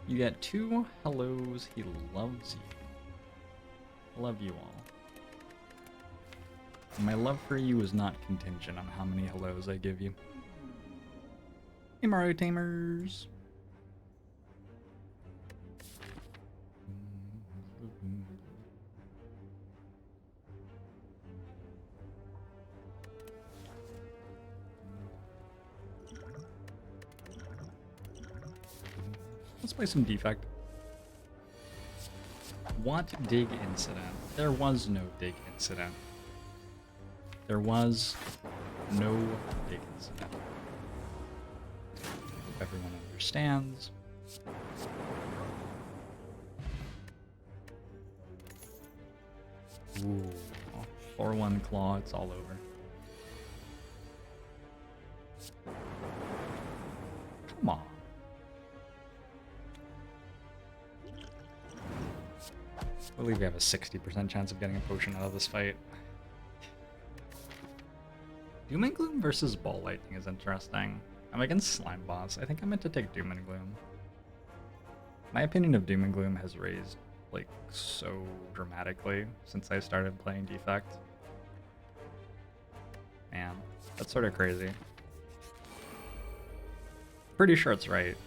You get 2 hellos. He loves you. I love you all. My love for you is not contingent on how many hellos I give you. Hey, Mario Tamers! Let's play some Defect. What dig incident? There was no dig incident. There was no dig incident. Hope everyone understands. Ooh, 4-1 claw, it's all over. Come on. I believe we have a 60% chance of getting a potion out of this fight. Doom and Gloom versus Ball Lightning is interesting. I'm against Slime Boss. I think I meant to take Doom and Gloom. My opinion of Doom and Gloom has raised, like, so dramatically since I started playing Defect. Man, that's sort of crazy. Pretty sure it's right.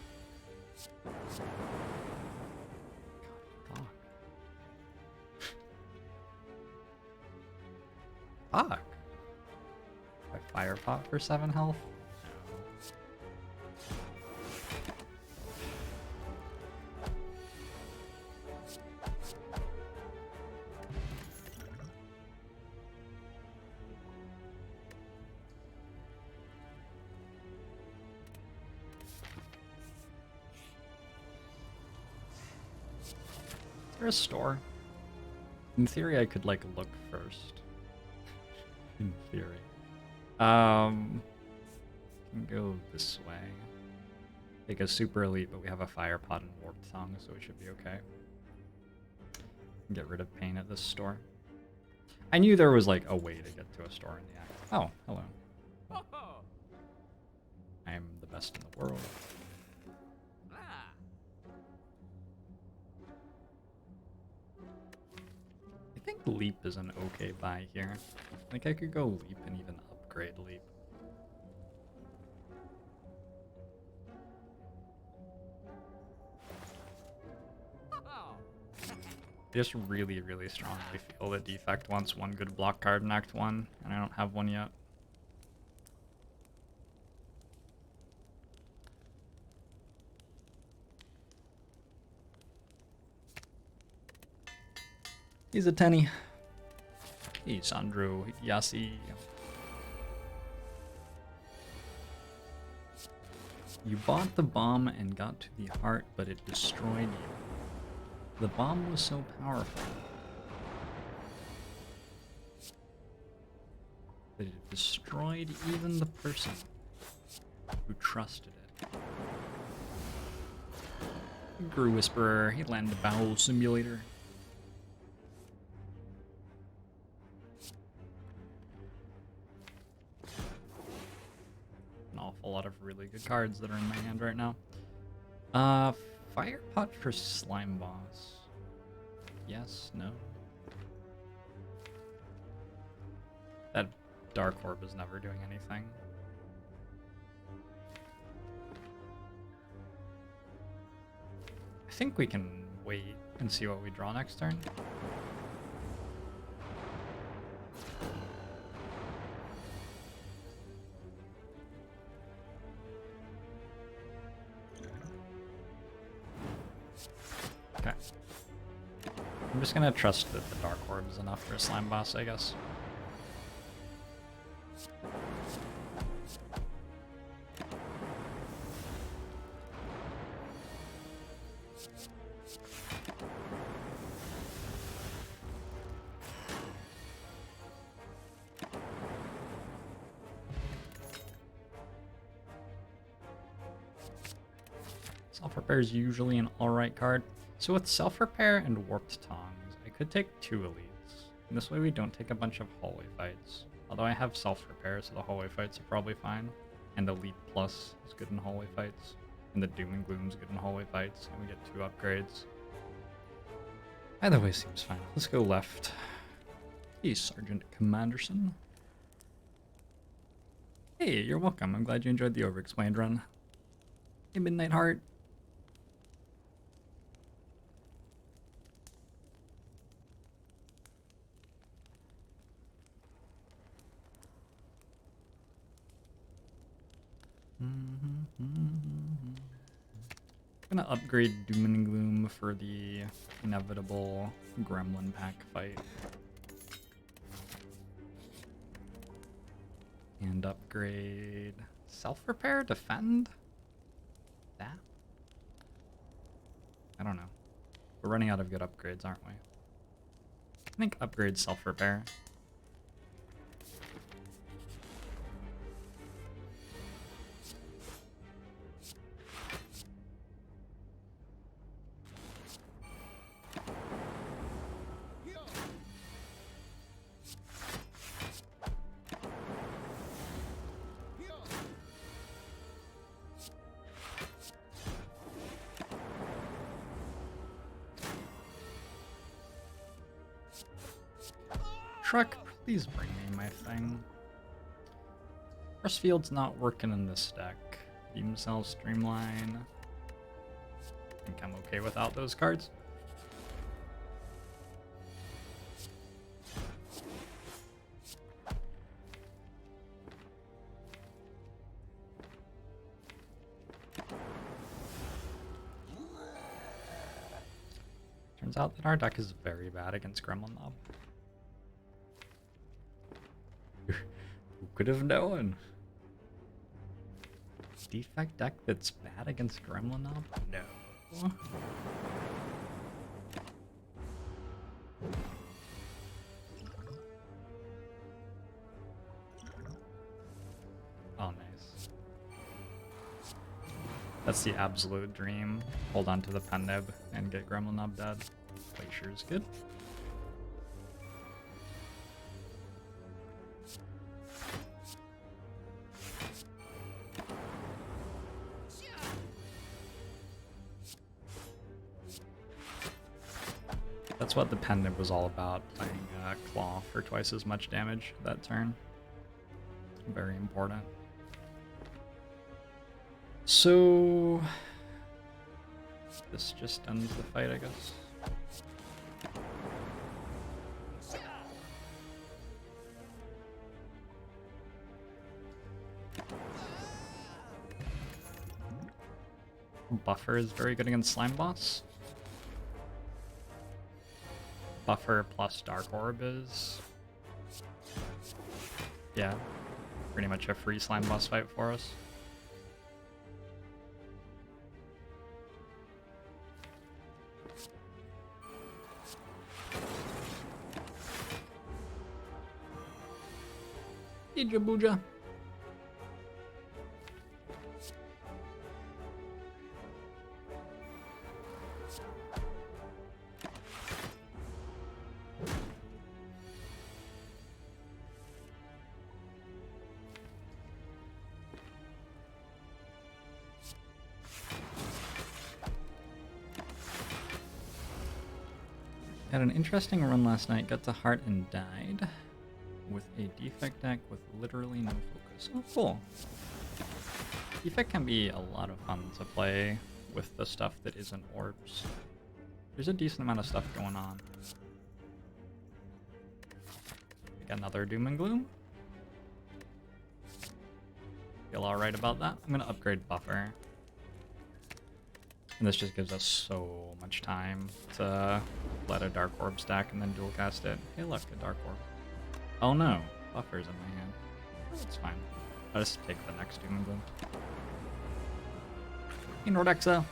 Fuck. I fire pot for 7 health? Is there a store? In theory, I could, like, look first. In theory. Can go this way. Take a super elite, but we have a fire pot and warped tongue, so we should be okay. Get rid of pain at this store. I knew there was like a way to get to a store in the act. Oh, hello. I am the best in the world. I think leap is an okay buy here. Like I could go leap and even upgrade leap. I just really, really strongly feel that Defect wants one good block card in Act 1, and I don't have one yet. He's a tenny. Hey, Sandro, Yasi. You bought the bomb and got to the heart, but it destroyed you. The bomb was so powerful that it destroyed even the person who trusted it. Gru Whisperer, he landed a bowel simulator. An awful lot of really good cards that are in my hand right now. Fire pot for Slime Boss. Yes, no. That Dark Orb is never doing anything. I think we can wait and see what we draw next turn. Okay. I'm just gonna trust that the Dark Orb is enough for a Slime Boss, I guess. Self-Repair is usually an alright card. So with Self-Repair and Warped Tongs, I could take 2 elites. And this way we don't take a bunch of hallway fights. Although I have Self-Repair, so the hallway fights are probably fine. And Elite Plus is good in hallway fights. And the Doom and Gloom's good in hallway fights, and we get 2 upgrades. Either way seems fine. Let's go left. Hey, Sergeant Commanderson. Hey, you're welcome. I'm glad you enjoyed the Overexplained run. Hey, Midnight Heart. I'm gonna upgrade Doom and Gloom for the inevitable Gremlin pack fight. And upgrade self-repair, defend? That? I don't know. We're running out of good upgrades, aren't we? I think upgrade self-repair. Truck, please bring me my thing. Force Field's not working in this deck. Beam Cell, Streamline. I think I'm okay without those cards. Turns out that our deck is very bad against Gremlin Mob. Who could have known? Defect deck that's bad against Gremlin Mob? No. Oh, nice. That's the absolute dream. Hold on to the pen nib and get Gremlin Mob dead. Glacier's good. That's what the pen nib was all about, playing Claw for twice as much damage that turn. Very important. So this just ends the fight, I guess. Buffer is very good against Slime Boss. Buffer plus Dark Orb is, yeah, pretty much a free Slime Boss fight for us. Hey, Jabuja. Had an interesting run last night, got to Heart and died with a Defect deck with literally no focus. Oh, cool. Defect can be a lot of fun to play with the stuff that isn't orbs. There's a decent amount of stuff going on. Like another Doom and Gloom. Feel alright about that. I'm gonna upgrade Buffer. And this just gives us so much time to let a Dark Orb stack and then dual cast it. Hey look, a Dark Orb. Oh no, Buffer's in my hand. It's fine. I'll just take the next Doom and Gloom. Hey Nordexa.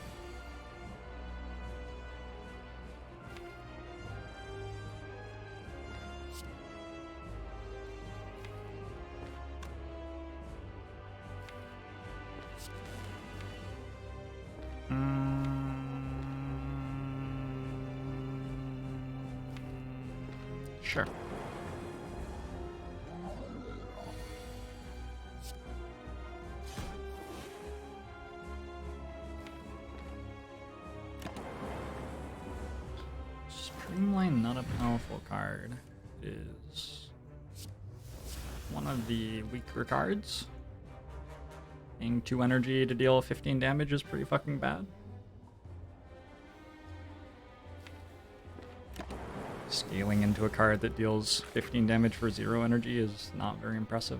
Sure. Gremlin, not a powerful card. It is one of the weaker cards. Paying 2 energy to deal 15 damage is pretty fucking bad. Scaling into a card that deals 15 damage for 0 energy is not very impressive.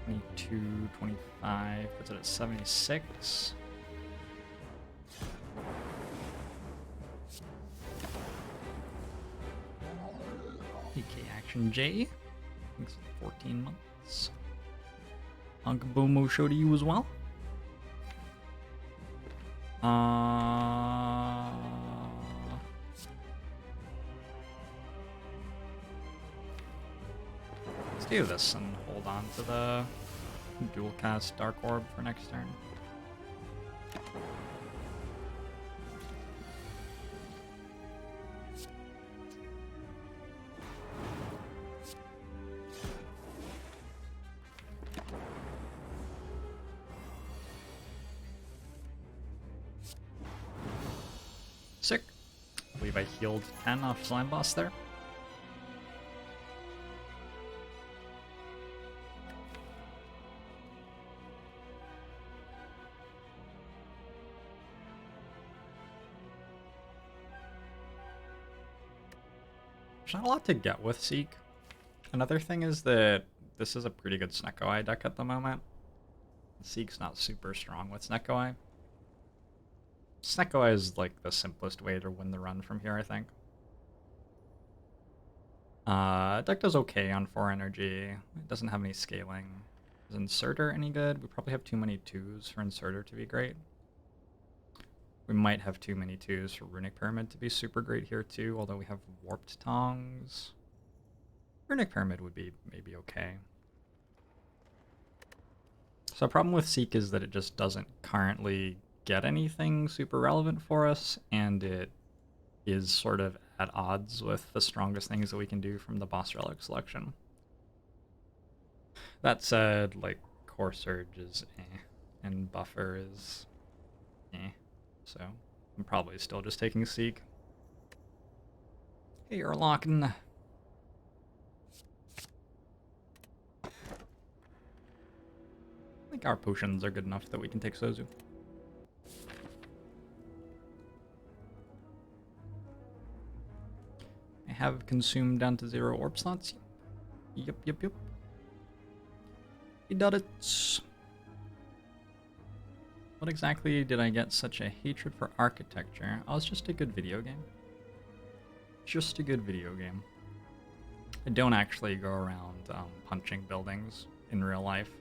$22, $25, puts it at 76. EK Action J, thanks for 14 months. Unkabomo show to you as well. Let's do this and hold on to the dual cast Dark Orb for next turn. Sick. I believe I healed 10 off Slime Boss there. There's not a lot to get with Seek. Another thing is that this is a pretty good Snecko Eye deck at the moment. Seek's not super strong with Snecko Eye. Snecko Eye is like the simplest way to win the run from here, I think. Deck does okay on 4 energy. It doesn't have any scaling. Is Inserter any good? We probably have too many 2s for Inserter to be great. We might have too many 2s for Runic Pyramid to be super great here too, although we have Warped Tongs. Runic Pyramid would be maybe okay. So the problem with Seek is that it just doesn't currently get anything super relevant for us, and it is sort of at odds with the strongest things that we can do from the boss relic selection. That said, like, Core Surge is eh, and Buffer is eh. So I'm probably still just taking Seek. Hey, you're locking. I think our potions are good enough that we can take Sozu. I have consumed down to 0 orb slots. Yep. He did it. What exactly did I get such a hatred for architecture? Oh, it's just a good video game. Just a good video game. I don't actually go around punching buildings in real life.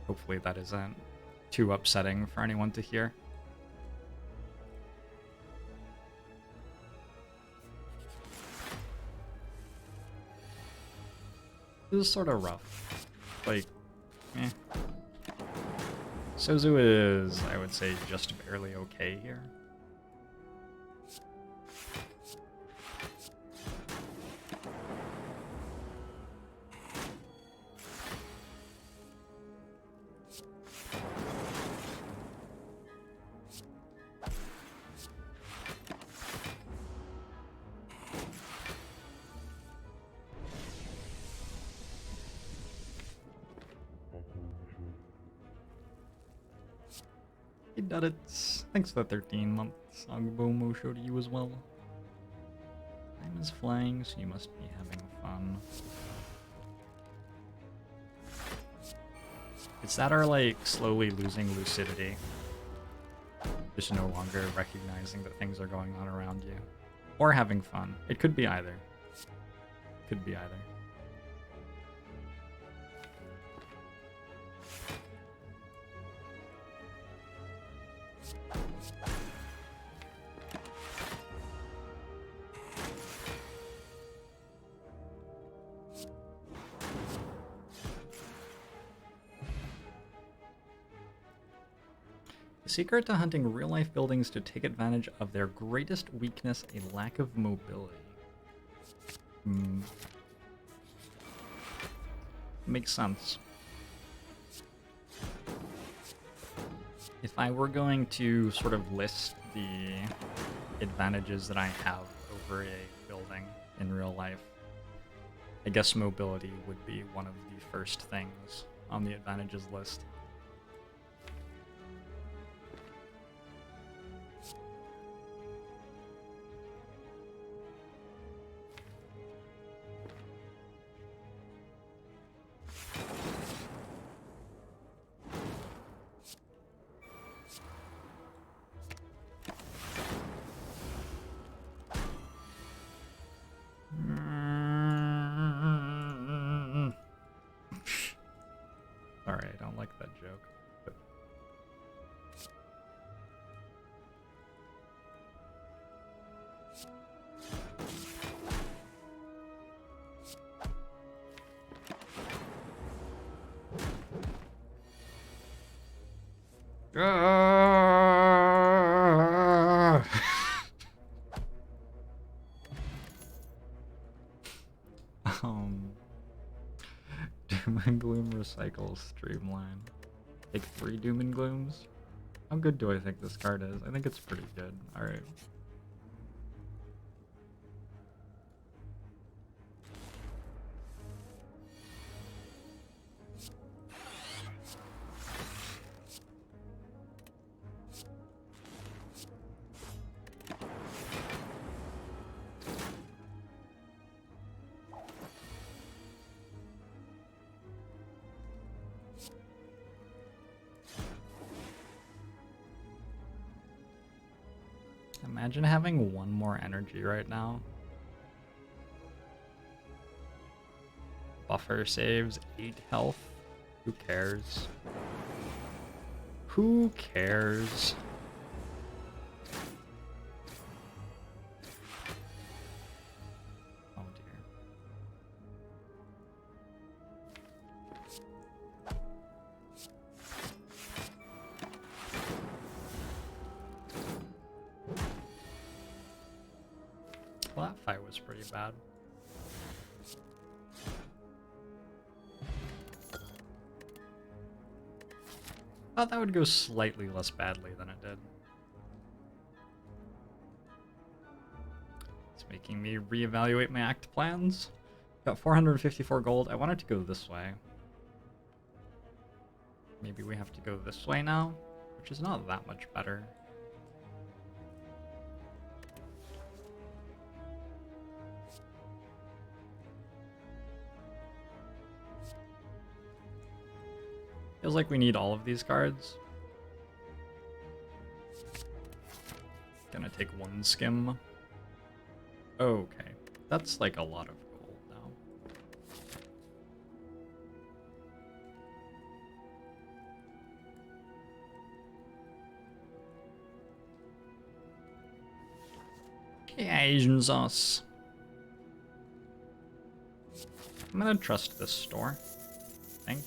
Hopefully that isn't too upsetting for anyone to hear. This is sort of rough. Like, eh. Sozu is, I would say, just barely okay here. He did it. Thanks for the 13 months. Agbomo show to you as well. Time is flying, so you must be having fun. It's that or like slowly losing lucidity. Just no longer recognizing that things are going on around you. Or having fun. It could be either. Could be either. The secret to hunting real-life buildings to take advantage of their greatest weakness, a lack of mobility. Makes sense. If I were going to sort of list the advantages that I have over a building in real life, I guess mobility would be one of the first things on the advantages list. Sorry, I don't like that joke. Doom and Gloom recycles streamline. Take 3 Doom and Glooms. How good do I think this card is? I think it's pretty good. Alright. Imagine having 1 more energy right now. Buffer saves 8 health. Who cares? Who cares? Oh dear. Well, that fight was pretty bad. Thought that would go slightly less badly than it did. It's making me reevaluate my act plans. Got 454 gold. I wanted to go this way. Maybe we have to go this way now, which is not that much better. Feels like we need all of these cards. Gonna take 1 skim. Okay, that's like a lot of gold now. Okay, Asian sauce. I'm gonna trust this store. Thing.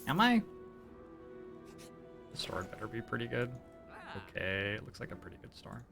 Am I? The store better be pretty good. Okay, it looks like a pretty good store.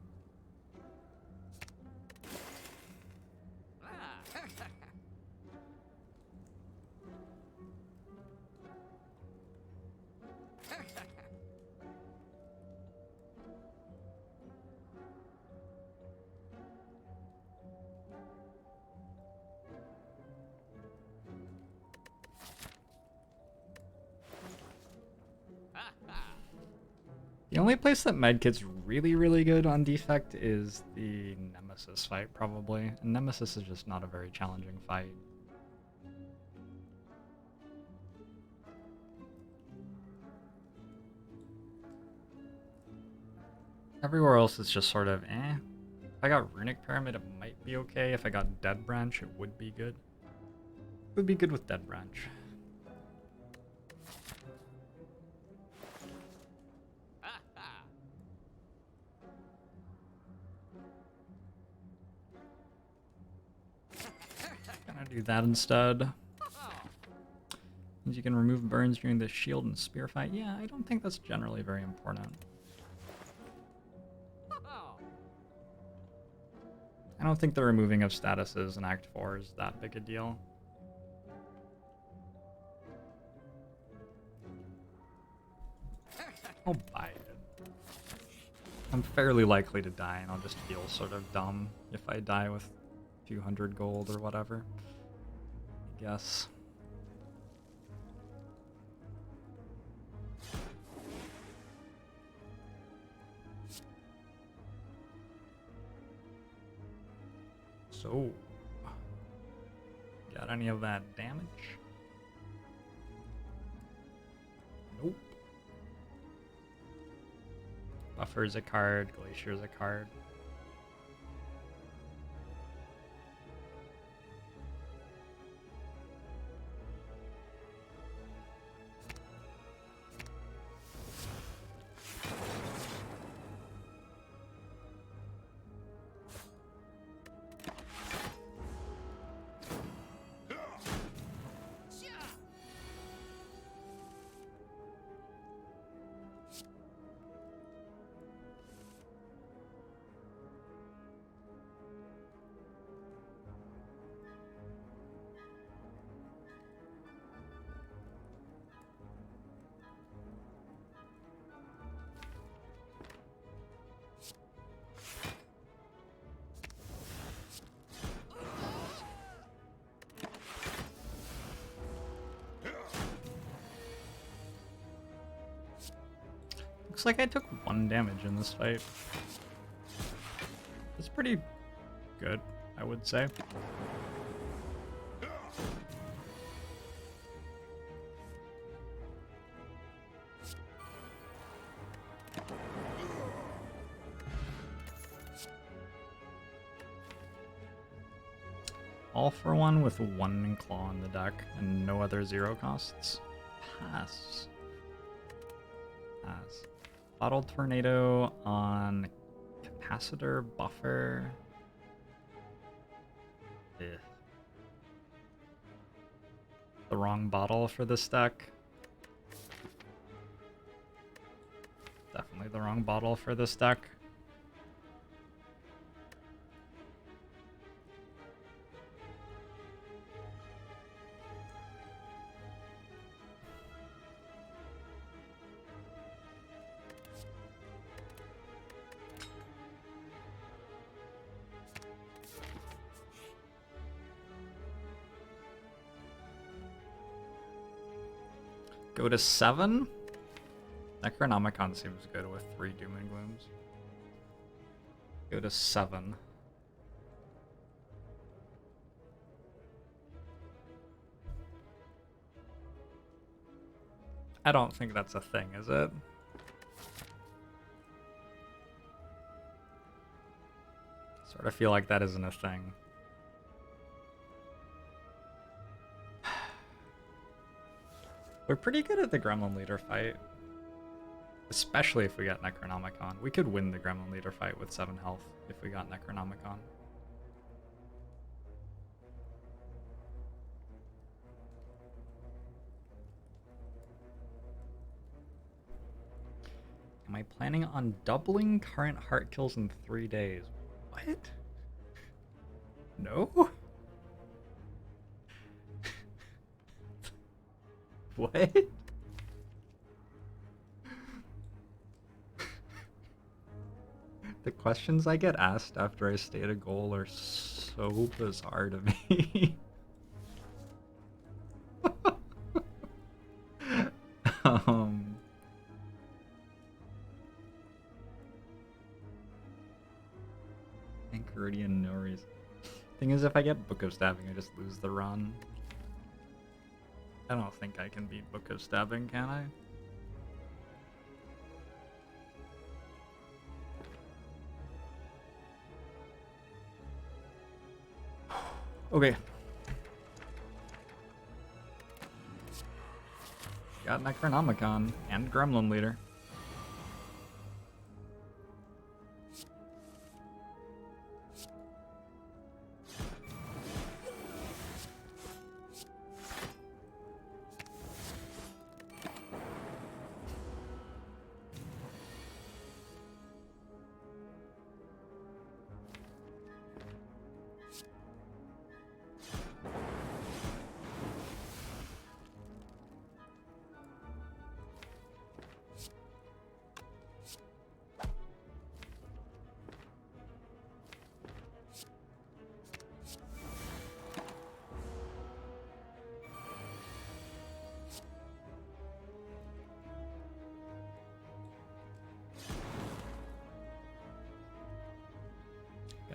The only place that medkit's really, really good on Defect is the Nemesis fight, probably. And Nemesis is just not a very challenging fight. Everywhere else is just sort of eh. If I got Runic Pyramid, it might be okay. If I got Dead Branch, it would be good. It would be good with Dead Branch. Do that instead. Means you can remove burns during the shield and spear fight. Yeah, I don't think that's generally very important. I don't think the removing of statuses in Act 4 is that big a deal. I'll buy it. I'm fairly likely to die, and I'll just feel sort of dumb if I die with 200 gold or whatever. I guess. So, got any of that damage? Nope. Buffer's a card, Glacier's a card. Looks like I took 1 damage in this fight. That's pretty good, I would say. All for one with 1 claw in the deck and no other 0 costs. Pass. Pass. Bottle Tornado on Capacitor Buffer. Ugh. The wrong bottle for this deck. Definitely the wrong bottle for this deck. Go to 7. Necronomicon seems good with 3 Doom and Glooms. Go to 7. I don't think that's a thing, is it? Sort of feel like that isn't a thing. We're pretty good at the Gremlin leader fight. Especially if we got Necronomicon. We could win the Gremlin leader fight with 7 health if we got Necronomicon. Am I planning on doubling current heart kills in 3 days? What? No? What? The questions I get asked after I state a goal are so bizarre to me. Anchoridian, no reason. Thing is, if I get Book of Stabbing, I just lose the run. I don't think I can beat Book of Stabbing, can I? Okay. Got Necronomicon and Gremlin Leader.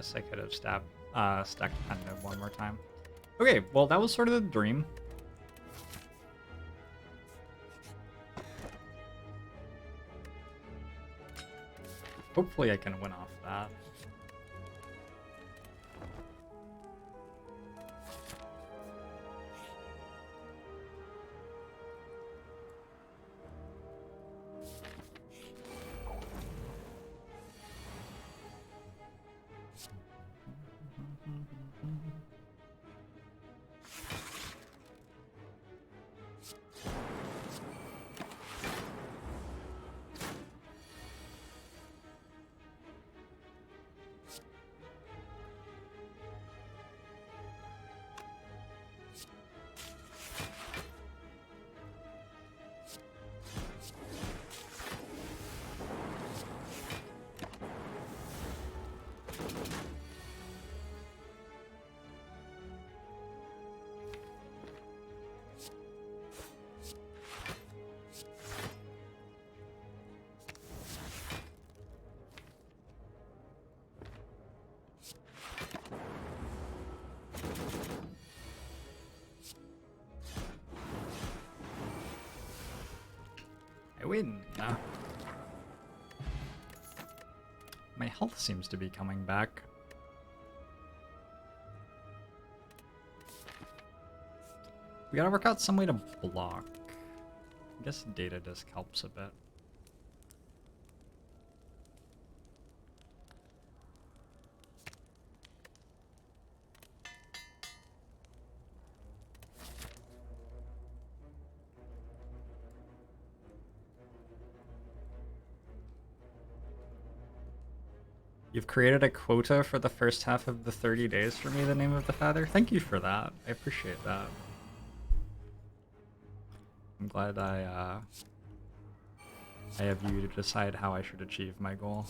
guess I could have stacked Pendo one more time. Okay, well that was sort of the dream. Hopefully I can win off that. I win. My health seems to be coming back. We gotta work out some way to block. I guess data disc helps a bit. You've created a quota for the first half of the 30 days for me, the name of the father. Thank you for that. I appreciate that. I'm glad I have you to decide how I should achieve my goal.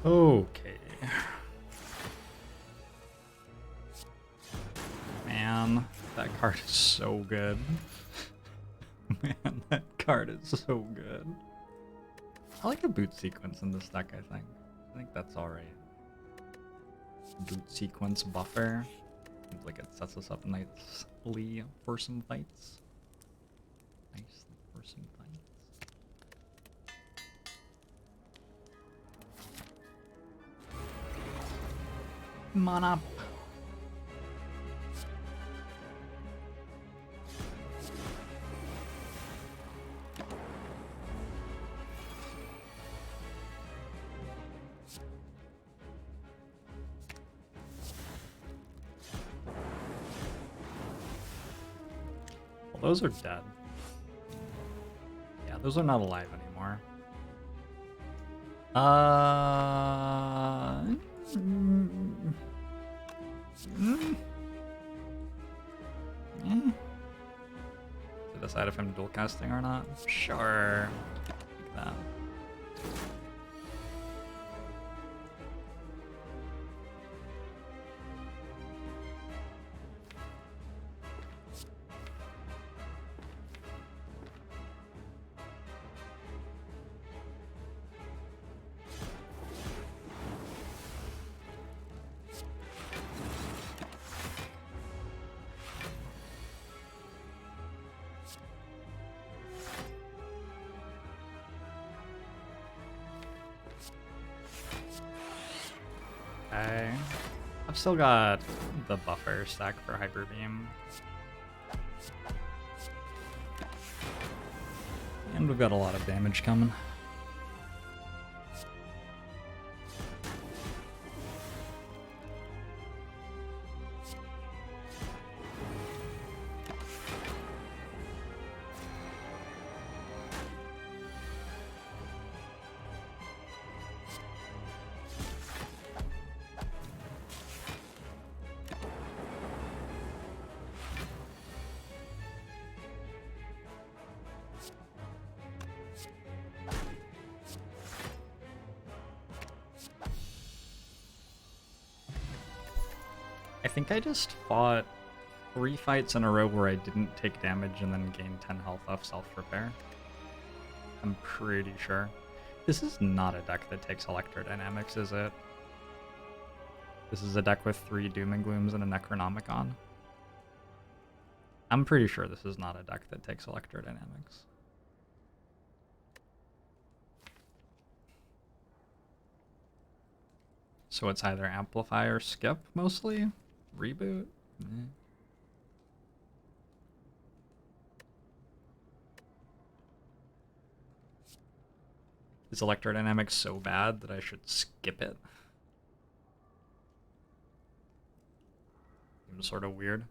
Okay. Man, that card is so good. Man, that card is so good. I like a boot sequence in this deck, I think. I think that's alright. Boot sequence buffer. Seems like it sets us up nicely for some fights. Nicely for some fights. Come on up. Well, those are dead. Yeah, those are not alive anymore. To decide if I'm dual casting or not? Sure. Like that. Okay. I've still got the buffer stack for Hyper Beam. And we've got a lot of damage coming. I think I just fought 3 fights in a row where I didn't take damage and then gained 10 health off self-repair. I'm pretty sure. This is not a deck that takes Electrodynamics, is it? This is a deck with 3 Doom and Glooms and a Necronomicon. I'm pretty sure this is not a deck that takes Electrodynamics. So it's either Amplify or Skip, mostly? Reboot? Is Electrodynamics so bad that I should skip it? Seems sort of weird.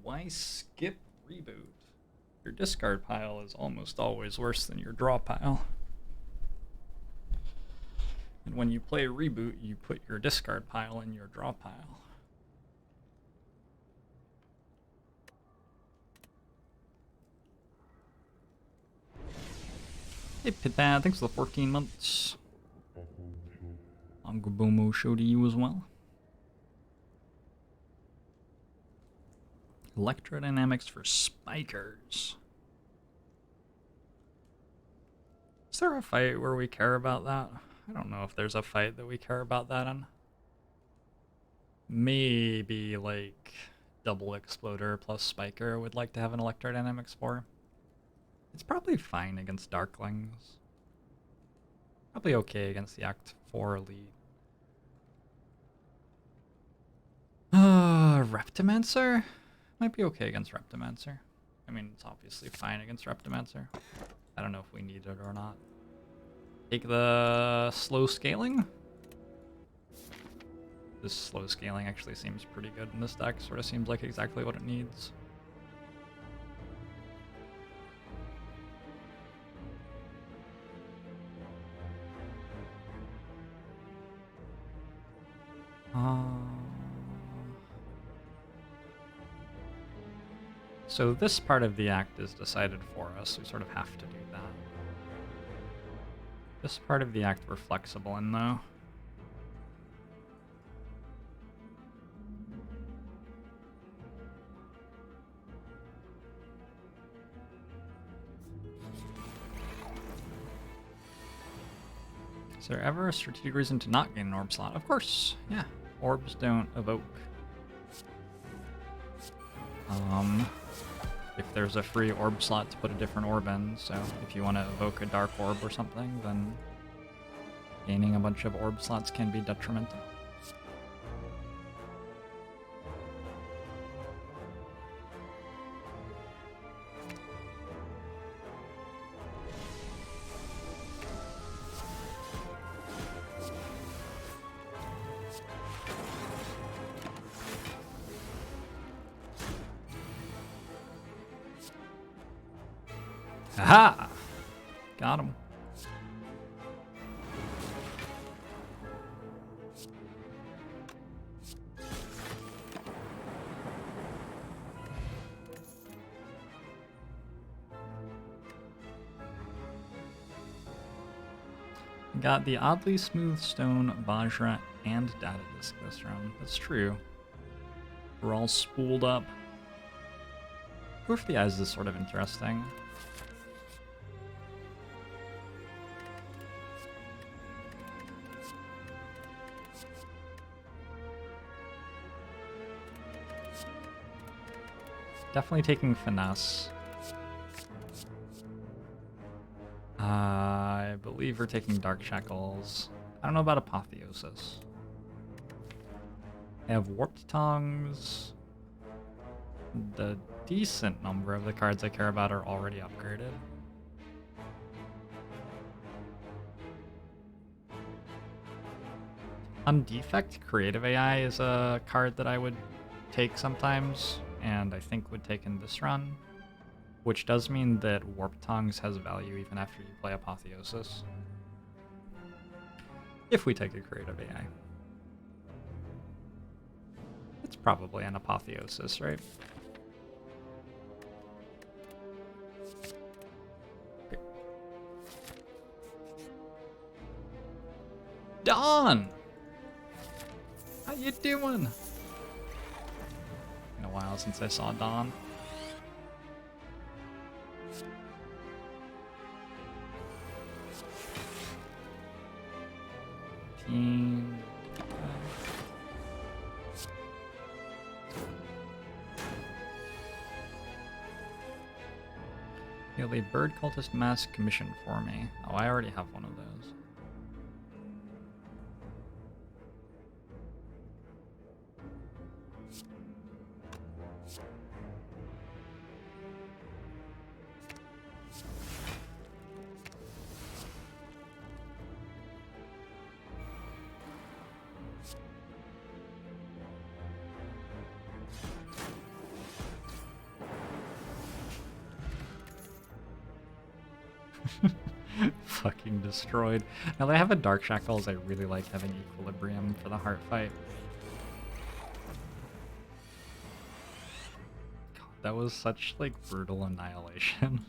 Why skip reboot? Your discard pile is almost always worse than your draw pile. And when you play reboot, you put your discard pile in your draw pile. Hey Pitbad, thanks for the 14 months. Angubomo show to you as well. Electrodynamics for spikers. Is there a fight where we care about that? I don't know if there's a fight that we care about that in. Maybe like double exploder plus spiker would like to have an electrodynamics for. It's probably fine against darklings. Probably okay against the Act 4 elite. Reptimancer? Might be okay against Reptimancer. I mean, it's obviously fine against Reptimancer. I don't know if we need it or not. Take the slow scaling. This slow scaling actually seems pretty good in this deck. Sort of seems like exactly what it needs. So this part of the act is decided for us. We sort of have to do that. This part of the act we're flexible in, though. Is there ever a strategic reason to not gain an orb slot? Of course, yeah. Orbs don't evoke. If there's a free orb slot to put a different orb in, so if you want to evoke a dark orb or something, then gaining a bunch of orb slots can be detrimental. Aha! Got him. Got the oddly smooth stone, Vajra, and data disk this round. That's true. We're all spooled up. Proof of the Eyes is sort of interesting. Definitely taking Finesse. I believe we're taking Dark Shackles. I don't know about Apotheosis. I have Warped Tongues. The decent number of the cards I care about are already upgraded. On Defect, Creative AI is a card that I would take sometimes, and I think would take in this run. Which does mean that Warp Tongues has value even after you play Apotheosis. If we take a creative AI. It's probably an Apotheosis, right? Okay. Dawn! How you doing? Been a while since I saw Dawn. You have a bird cultist mask commission for me. Oh, I already have one of those. Fucking destroyed. Now that I have a Dark Shackles, I really like having Equilibrium for the heart fight. God, that was such like brutal annihilation.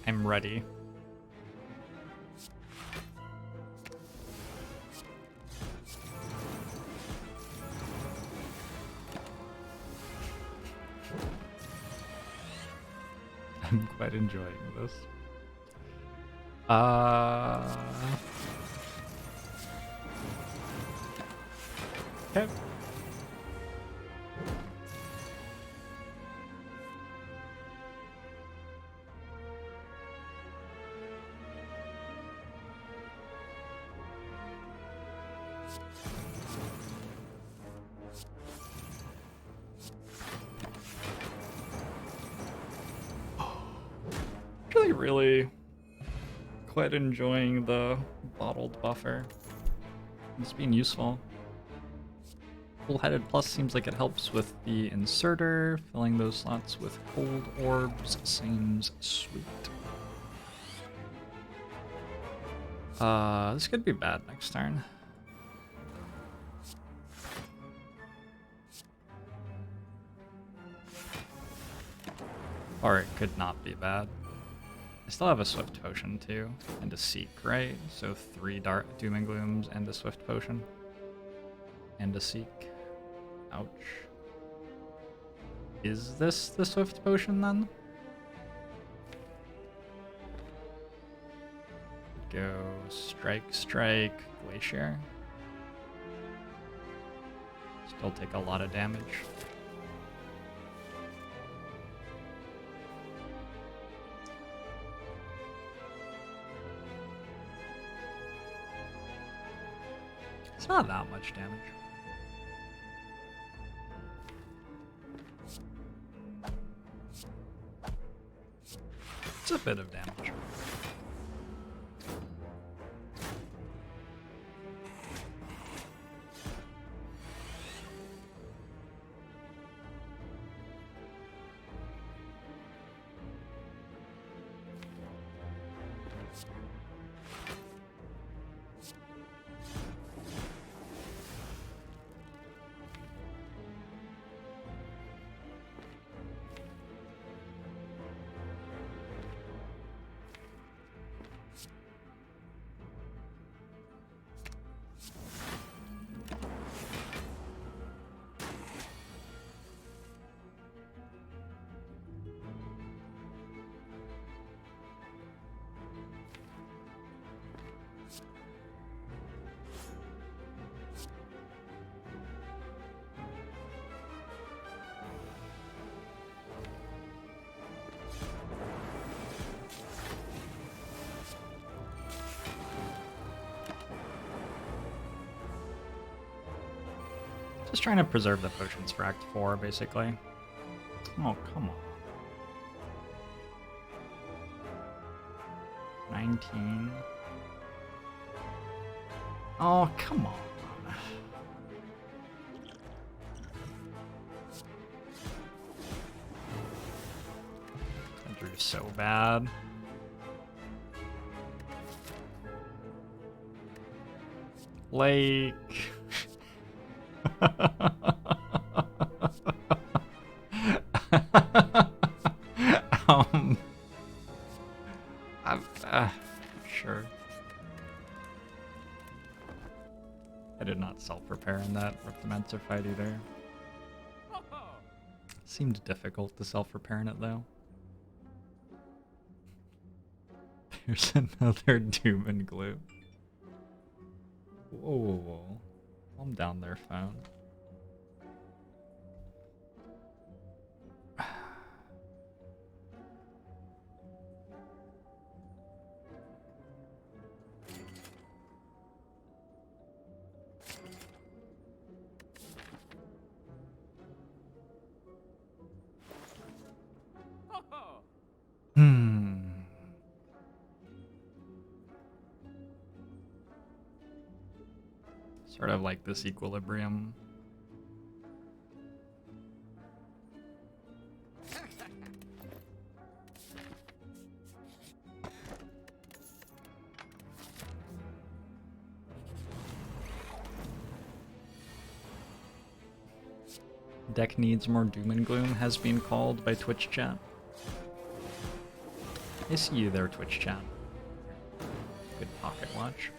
I'm ready. I'm quite enjoying this. Okay. Really quite enjoying the bottled buffer. It's being useful. Full-headed plus seems like it helps with the inserter. Filling those slots with cold orbs seems sweet. This could be bad next turn. Or it could not be bad. I still have a Swift Potion too, and a Seek, right? So 3 Dark Doom and Glooms and a Swift Potion. And a Seek. Ouch. Is this the Swift Potion then? Go Strike, Strike, Glacier. Still take a lot of damage. It's not that much damage. It's a bit of damage. Just trying to preserve the potions for Act 4, basically. Oh, come on. 19. Oh, come on. I drew so bad. Like... Sure. I did not self-prepare in that Refinement fight either. Seemed difficult to self-prepare in it though. There's another doom and gloom. Whoa, whoa, whoa. Calm down there, phone. Sort of like this equilibrium. Deck needs more doom and gloom has been called by Twitch chat. I see you there, Twitch chat. Good pocket watch.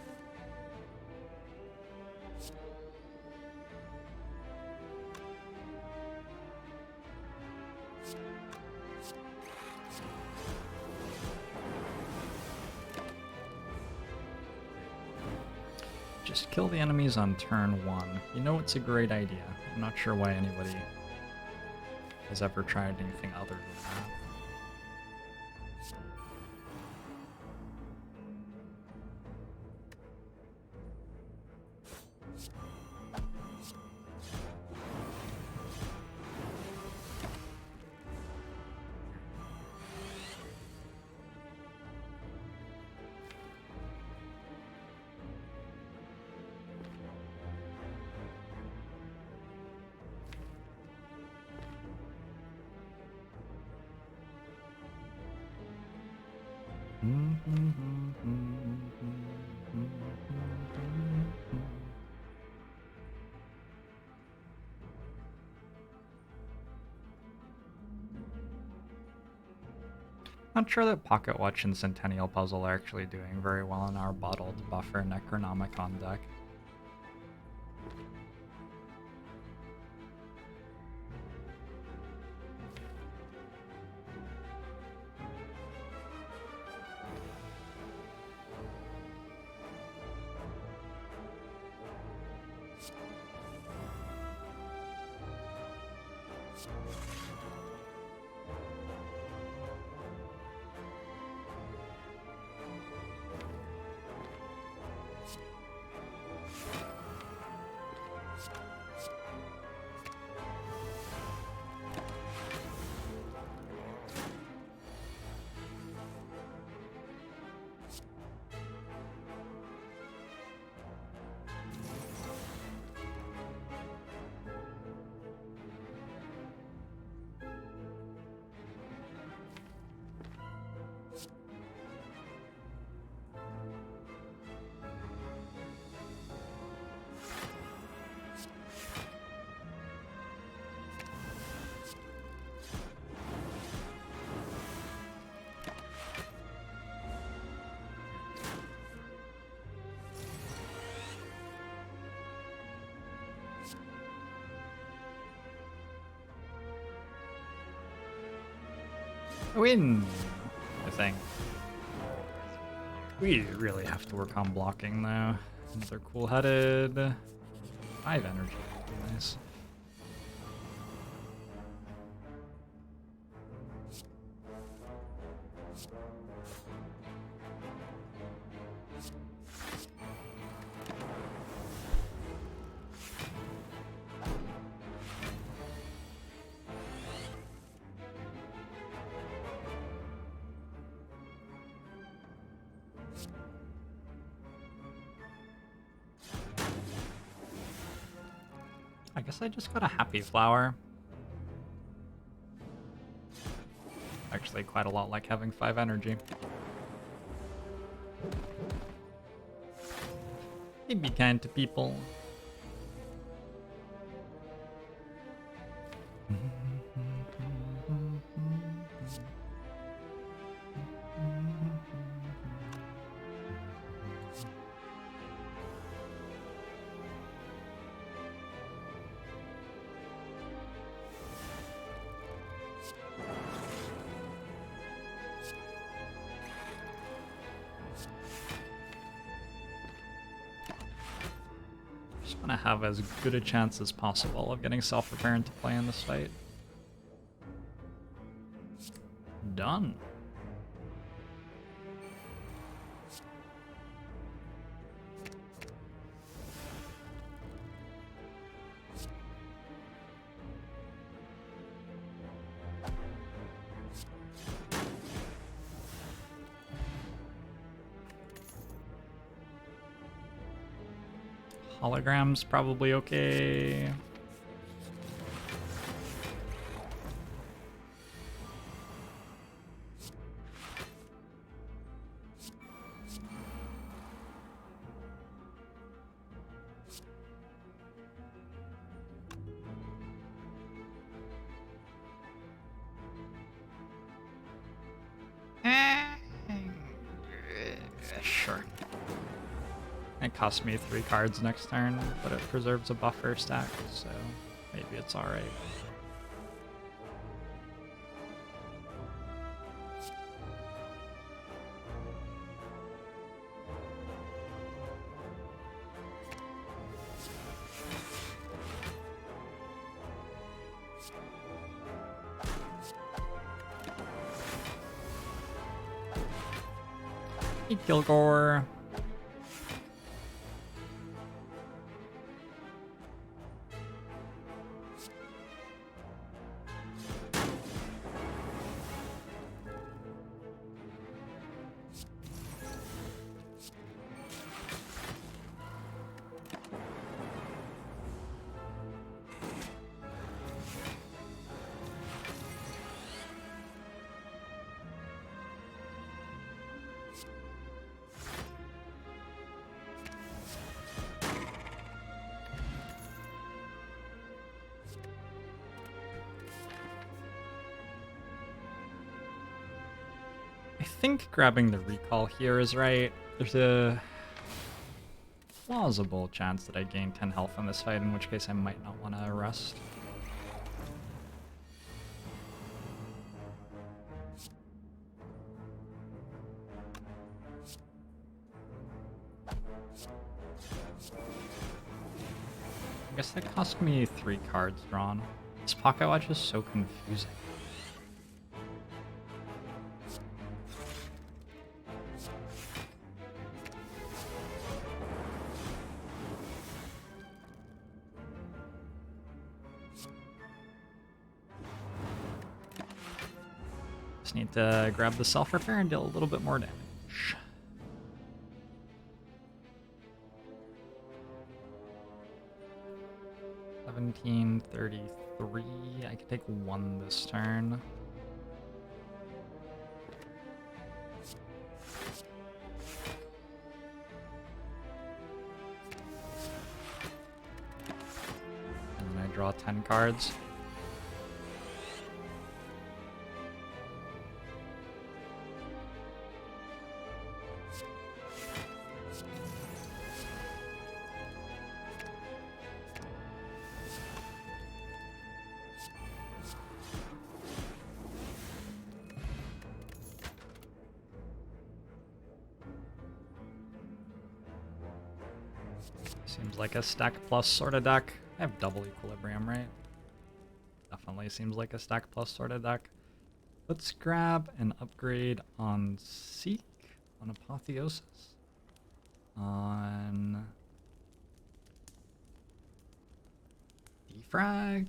Just kill the enemies on turn 1. You know it's a great idea. I'm not sure why anybody has ever tried anything other than that. Not sure that Pocket Watch and Centennial Puzzle are actually doing very well in our bottled buffer Necronomicon deck. Win, I think. We really have to work on blocking though. Another cool-headed 5 energy. Nice. I guess I just got a happy flower. Actually, quite a lot like having 5 energy. Be kind to people. Just want to have as good a chance as possible of getting self-repair into play in this fight. Done. Hologram's probably okay. Sure. It cost me 3 cards next turn, but it preserves a buffer stack, so maybe it's alright. Hey, Kilgore. I think grabbing the recall here is right. There's a plausible chance that I gain 10 health in this fight, in which case I might not want to rest. I guess that cost me 3 cards drawn. This pocket watch is so confusing. Just need to grab the self-repair and deal a little bit more damage. 1733. I can take 1 this turn. And then I draw 10 cards. Seems like a stack plus sort of deck. I have double equilibrium, right? Definitely seems like a stack plus sort of deck. Let's grab an upgrade on Seek, on Apotheosis, on Defrag.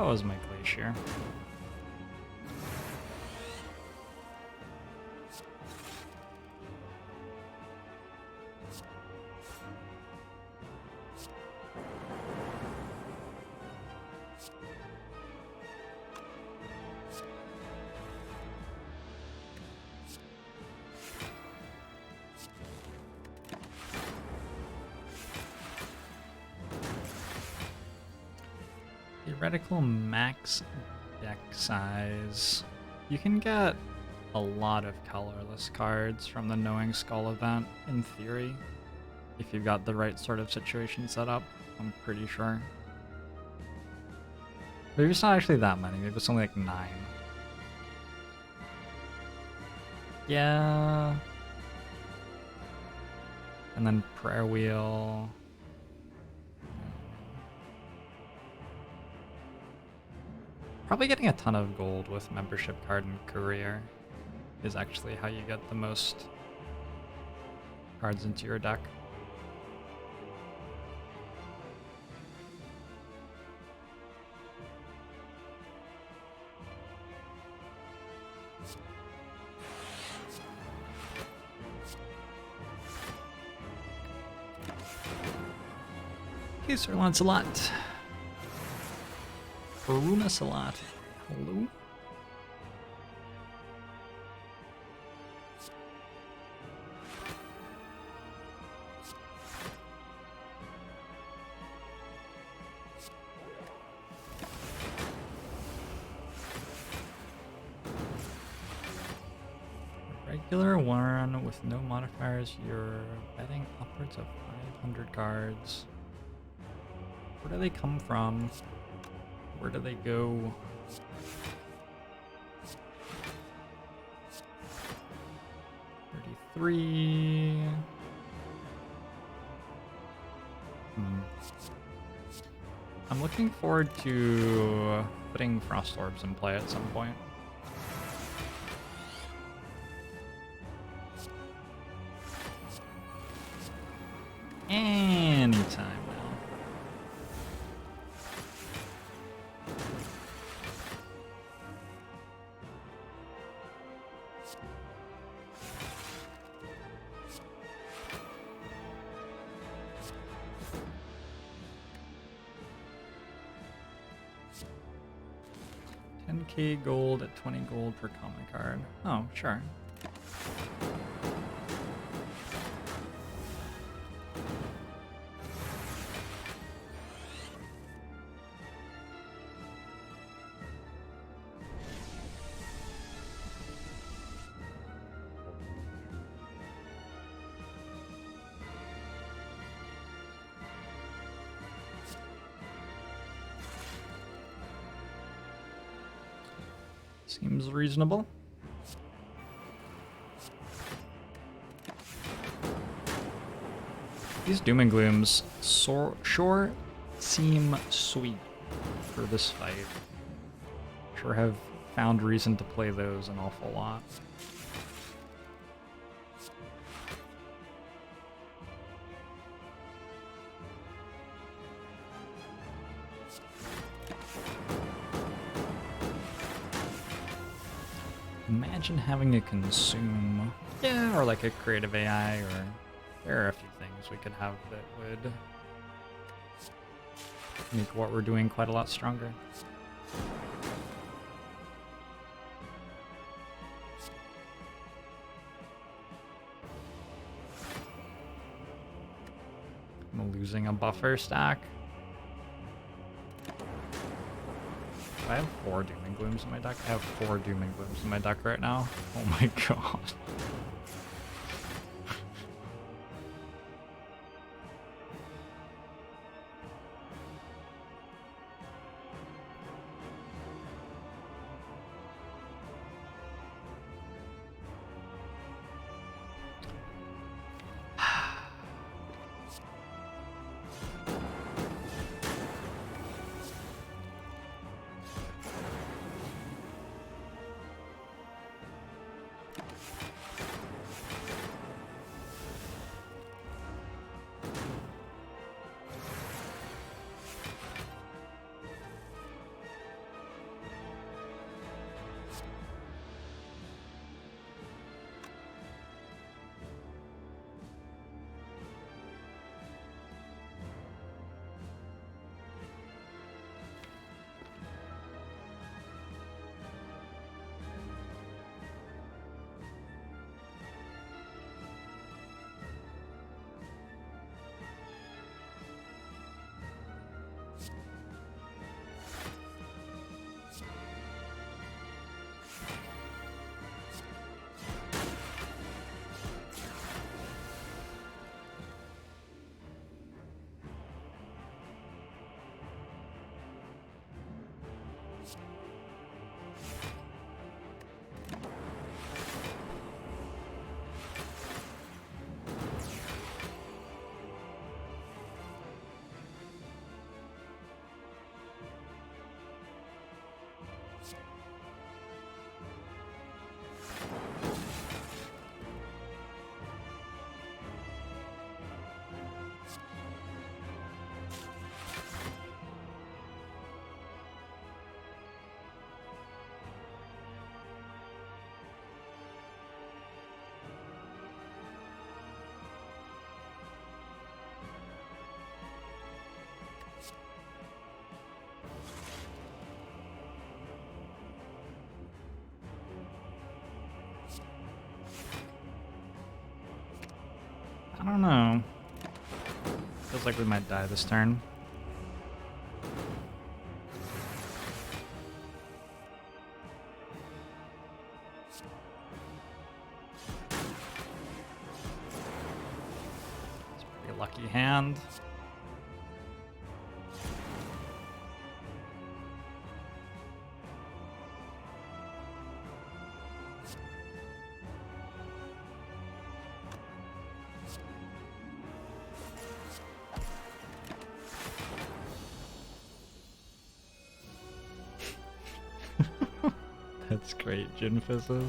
That was my glacier. Theoretical max deck size. You can get a lot of colorless cards from the Knowing Skull event, in theory, if you've got the right sort of situation set up, I'm pretty sure. Maybe it's not actually that many, maybe it's only like 9. Yeah. And then Prayer Wheel. Probably getting a ton of gold with membership card and career is actually how you get the most cards into your deck. Hey, Sir Lancelot. Salot. Hello? Regular one with no modifiers, you're betting upwards of 500 cards. Where do they come from? Where do they go? $33. I'm looking forward to putting Frost Orbs in play at some point. Anytime now. $10K gold at 20 gold per common card. Oh, sure. Seems reasonable. These Doom and Glooms sure seem sweet for this fight. Sure have found reason to play those an awful lot. Imagine having a consume, yeah, or like a creative AI, or there are a few things we could have that would make what we're doing quite a lot stronger. I'm losing a buffer stack. I have 4 Doom and Glooms in my deck. I have 4 Doom and Glooms in my deck right now. Oh my god. I don't know. Feels like we might die this turn. It's a pretty lucky hand. That's great, Gin Fizzes.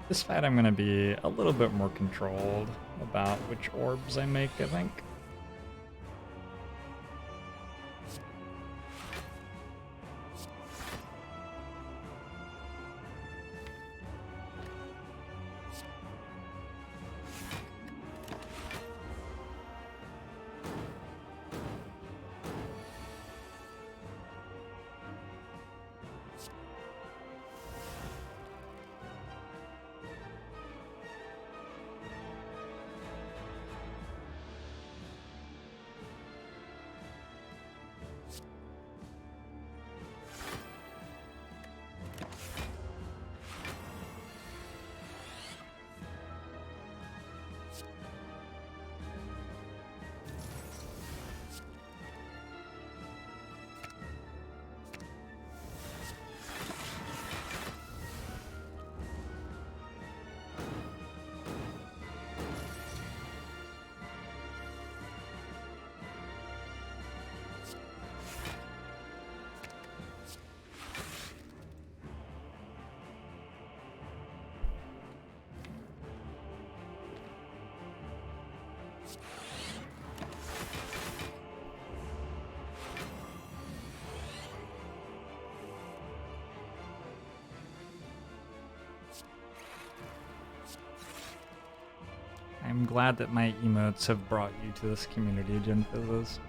This fight I'm going to be a little bit more controlled about which orbs I make, I think. I'm glad that my emotes have brought you to this community, Gin Fizzes.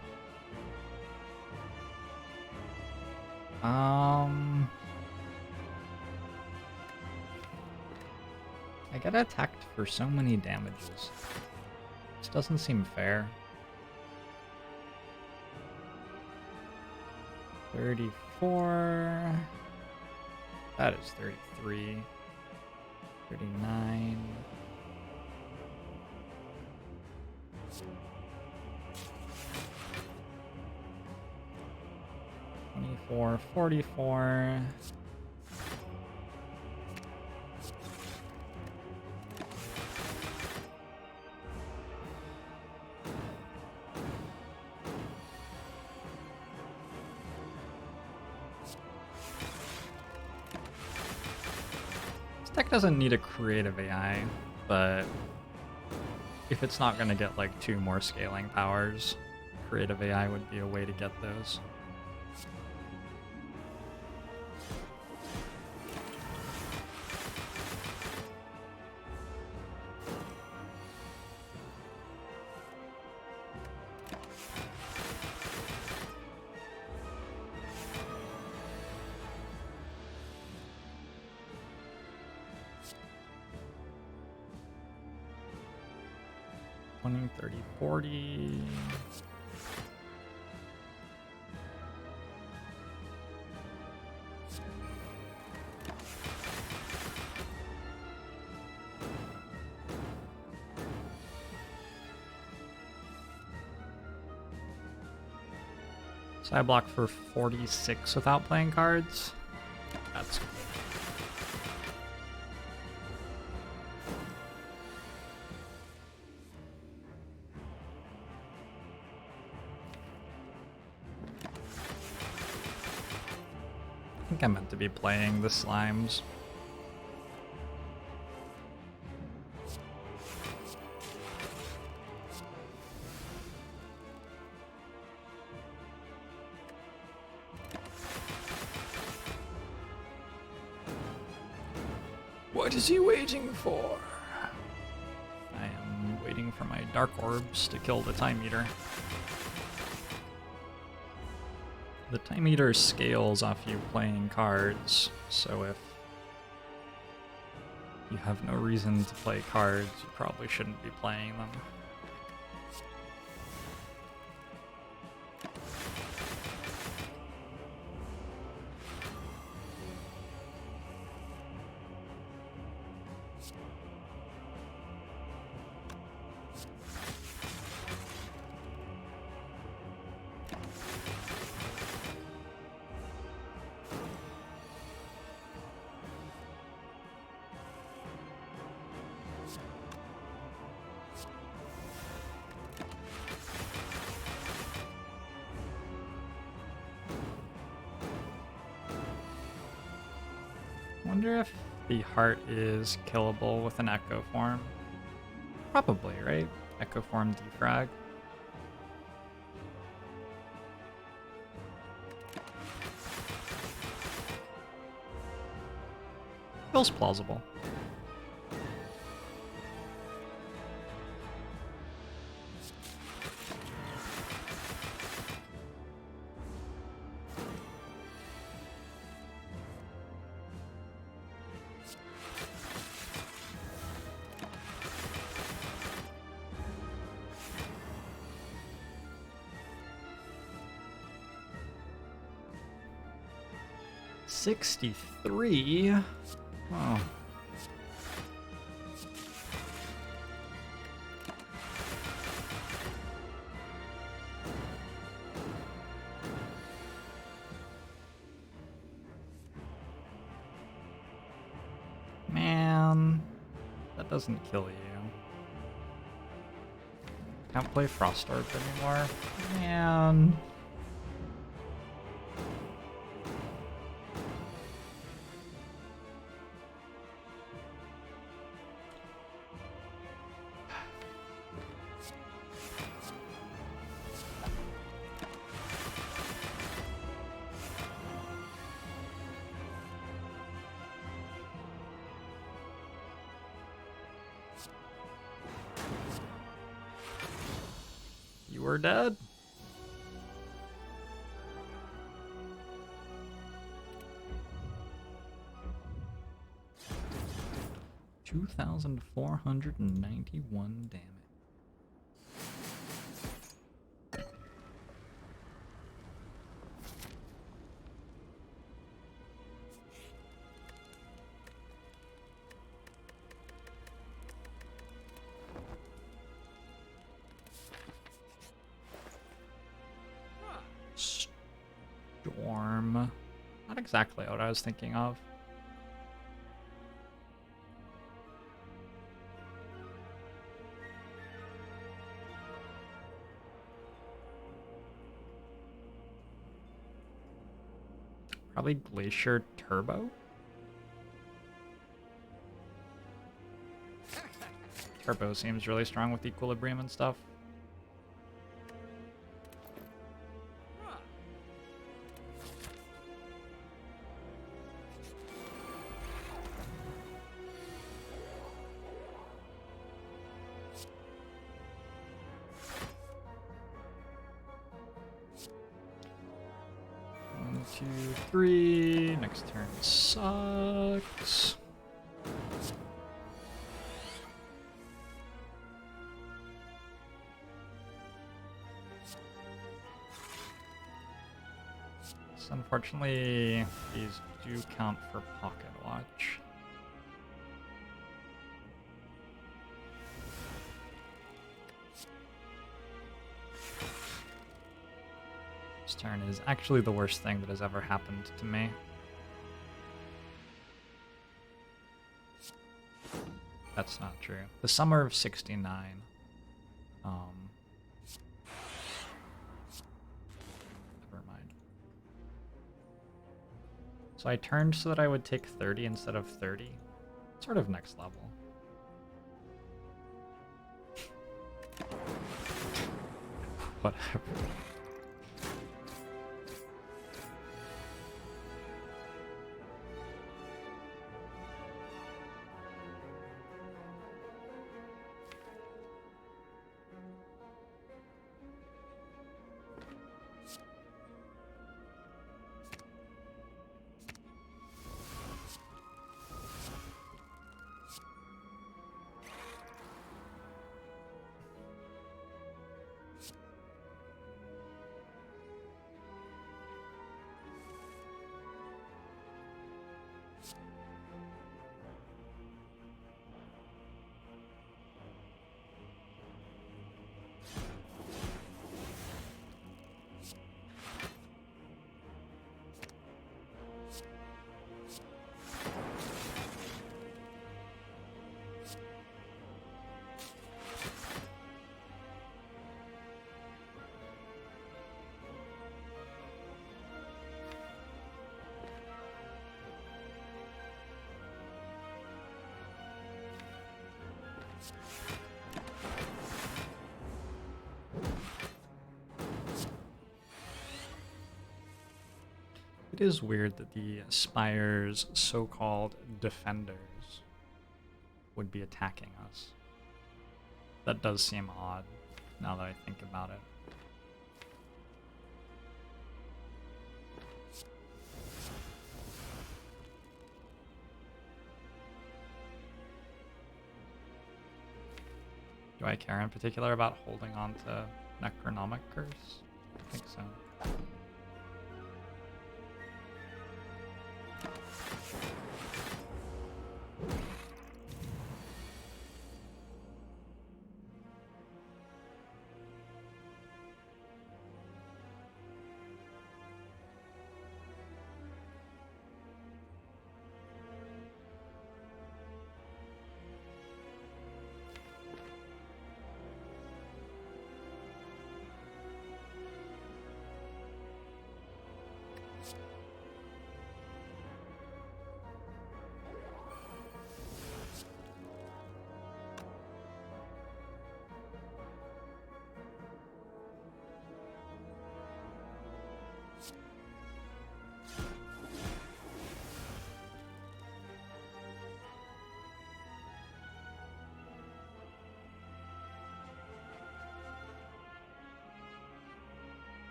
I get attacked for so many damages. This doesn't seem fair. 34. That is 33. 39. 24, 44. This deck doesn't need a creative AI, but if it's not going to get like 2 more scaling powers, creative AI would be a way to get those. Twenty, 30, 40. So I block for 46 without playing cards. That's cool. I think I meant to be playing the slimes. What is he waiting for? I am waiting for my dark orbs to kill the Time Eater. The Time Eater scales off you playing cards, so if you have no reason to play cards, you probably shouldn't be playing them. I wonder if the heart is killable with an echo form. Probably, right? Echo form defrag. Feels plausible. $63. Oh. Man, that doesn't kill you. Can't play Frost Orb anymore. Man. You were dead? $2,491 damage. Storm. Not exactly what I was thinking of. Probably Glacier Turbo? Turbo seems really strong with Equilibrium and stuff. One, two, three. Next turn sucks. So unfortunately, these do count for Pocket Watch. This turn is actually the worst thing that has ever happened to me. That's not true. The summer of '69. Never mind. So I turned so that I would take 30 instead of 30. Sort of next level. Whatever. It is weird that the Spire's so-called defenders would be attacking us. That does seem odd, now that I think about it. Do I care in particular about holding on to Necronomic Curse? I think so.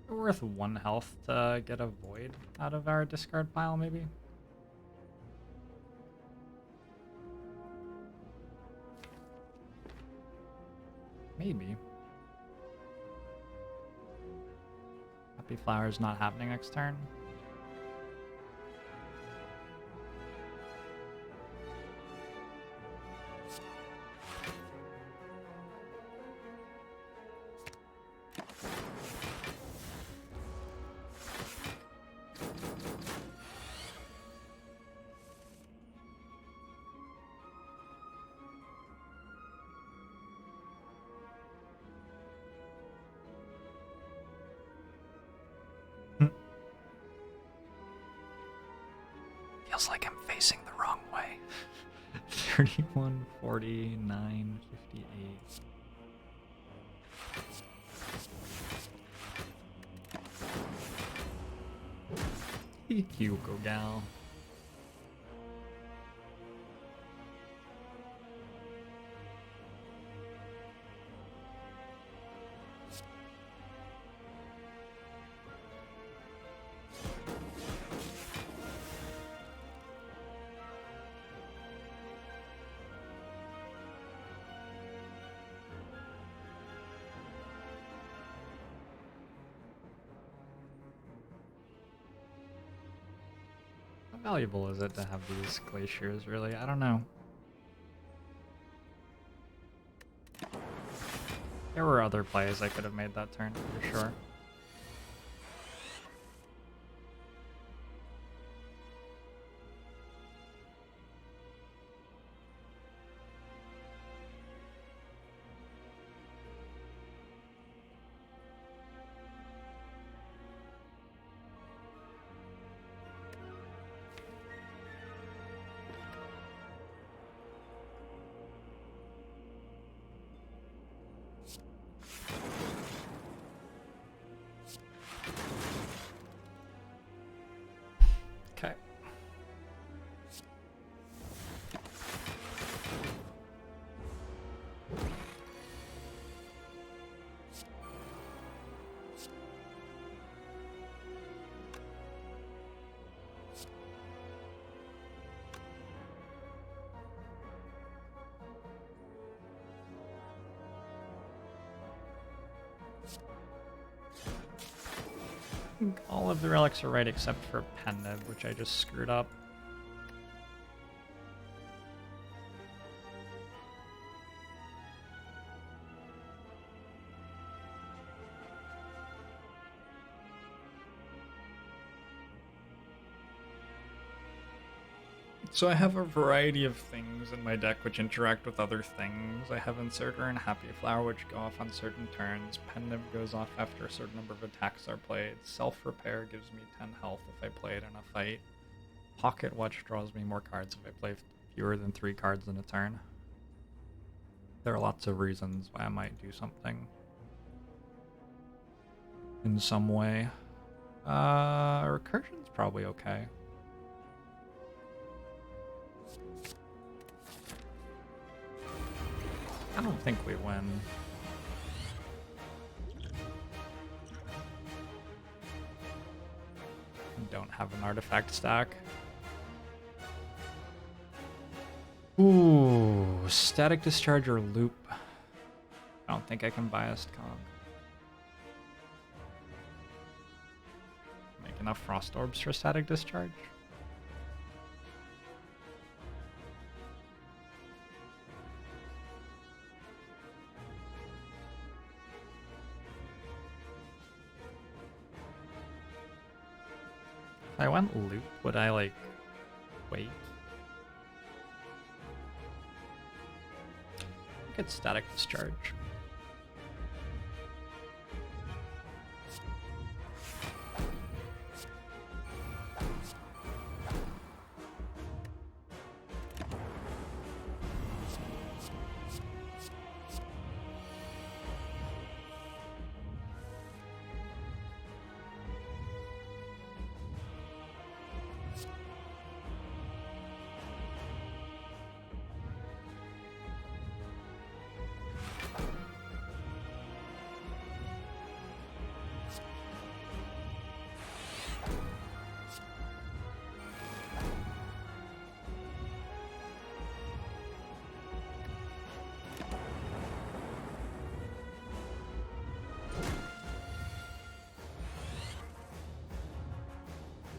Worth 1 health to get a void out of our discard pile, maybe? Maybe. Happy Flower's not happening next turn. Feels like I'm facing the wrong way. 31, 49, 58. Hugo gal. How valuable is it to have these glaciers, really? I don't know. There were other plays I could have made that turn, for sure. Okay. I think all of the relics are right except for Pendant, which I just screwed up. So I have a variety of things in my deck which interact with other things. I have Inserter and Happy Flower which go off on certain turns. Pen Nib goes off after a certain number of attacks are played. Self-Repair gives me 10 health if I play it in a fight. Pocket Watch draws me more cards if I play fewer than 3 cards in a turn. There are lots of reasons why I might do something in some way. Recursion's probably okay. I don't think we win. Don't have an artifact stack. Ooh, Static Discharge or Loop. I don't think I can biased Kong. Make enough Frost Orbs for Static Discharge? If I went Loop, would I, like, wait? Get Static Discharge.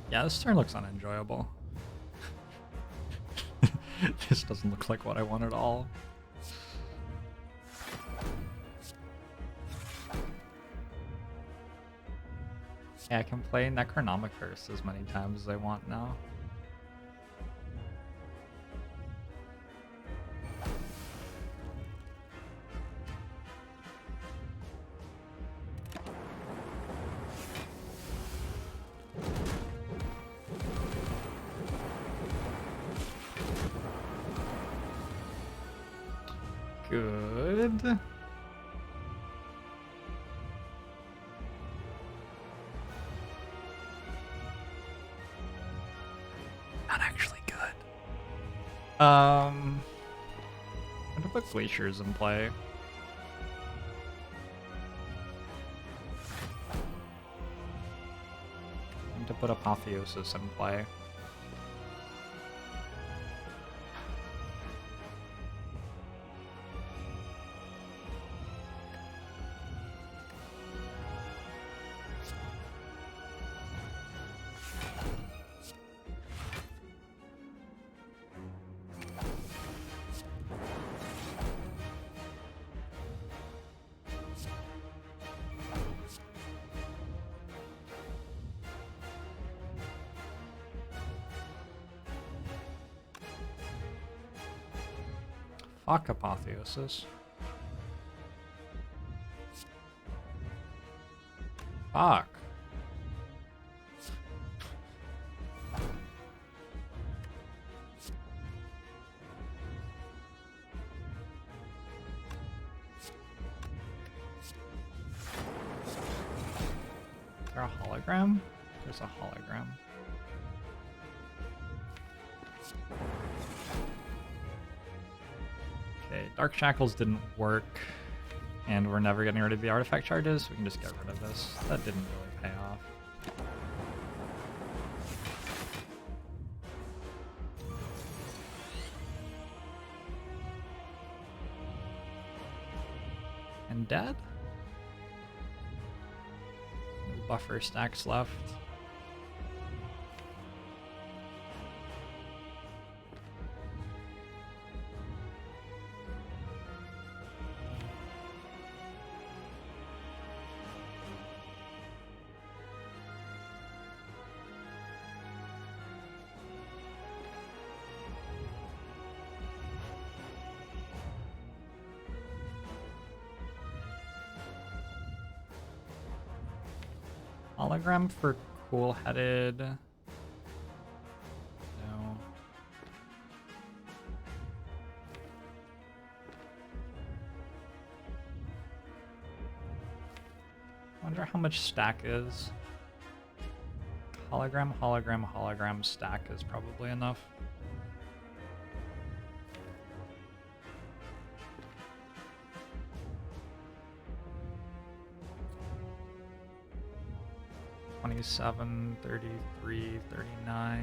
Yeah, this turn looks unenjoyable. This doesn't look like what I want at all. Yeah, I can play Necronomic Curse as many times as I want now. Good. Not actually good. I'm gonna put Glaciers in play. I'm to put Apotheosis in play. Fuck Apotheosis. Fuck. Is there a hologram? There's a hologram. Okay, Dark Shackles didn't work, and we're never getting rid of the artifact charges, so we can just get rid of this. That didn't really pay off. And dead? No buffer stacks left. Hologram for cool-headed. No. Wonder how much stack is. Hologram, hologram, hologram stack is probably enough. $27, $33, $39.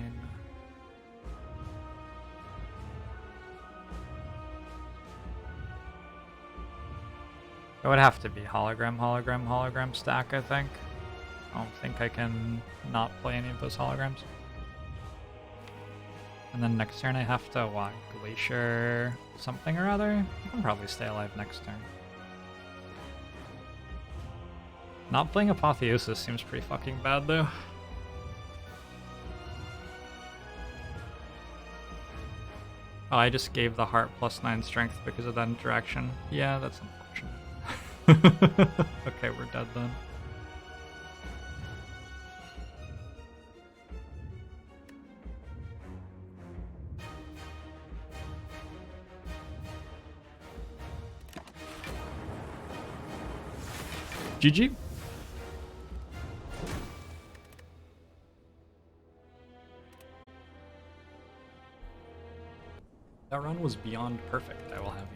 It would have to be hologram, hologram, hologram stack, I think. I don't think I can not play any of those holograms. And then next turn I have to, what, Glacier something or other? I can probably stay alive next turn. Not playing Apotheosis seems pretty fucking bad though. Oh, I just gave the heart +9 strength because of that interaction. Yeah, that's unfortunate. Okay, we're dead then. GG. That run was beyond perfect, I will have you know.